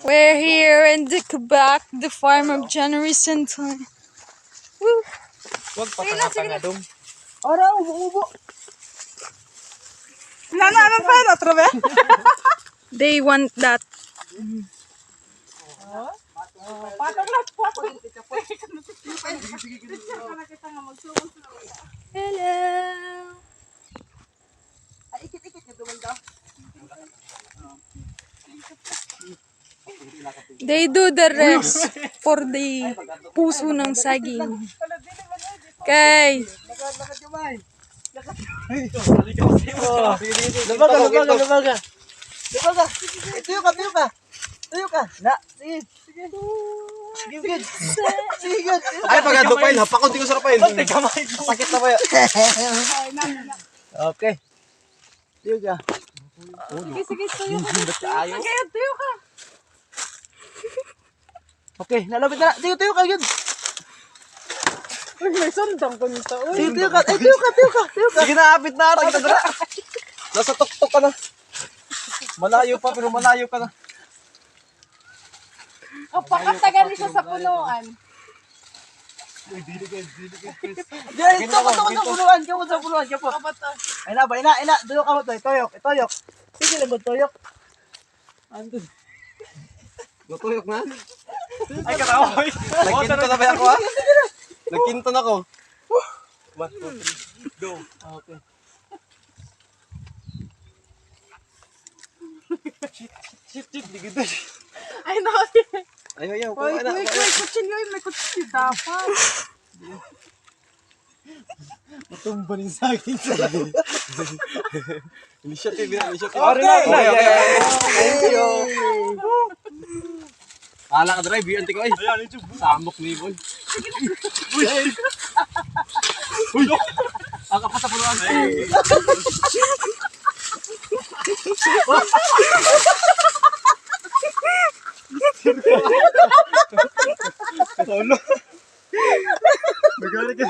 We're here in the Quebec, the farm of January Centine. Woo! Huwag patanga-tangadong. Ora, ubo-ubo. Nananong pa yun, atrabe? They want that. Patang lang po. Hello! Ay, ikit-ikit nyo duman daw. They do the rest for the puso ng saging. Okay. Lakad nyo ba? Lumaga. Lumaga. Tuyo ka. Tuyo ka. Na, sige. Sige, good. Sige, good. Ay, pag-adopain. Hapakon, di ko sarapain. Sakit na ba yan? Okay. Tuyo ka. Sige, tuyo ka. Okay, tuyo ka. Okay, nalapit na. Sige, tuyo ka, good. May sundang ko nito. Sige, tuyo ka. Ay, tuyo ka. Sige na, apit na. Nasa tuktok ka na. Malayo pa, pero malayo ka na. Kapakatagal siya sa punuan. Diyan, ito ko sa puluhan. Ito ko sa puluhan. Ay na. Duyo ka mo to. Itoyok. Sige lang mo, toyok. Andun. Natuyok na. Ay, kataoy. Nagkinto na ba ako, ha? Nagkinto na ko. 1, 2, 3, go. Okay. Shit, di ganda. Ay, no. Ayaw, Wait, kuha na. kutsilyo. May kutsilyo dapat. Matumba rin sa akin. Initiative. Okay. Thank you. Kala ka drive, yun, tiko ay. Samok ni Bon. Uy! Ang kapas sa puluhan. Nagalit ka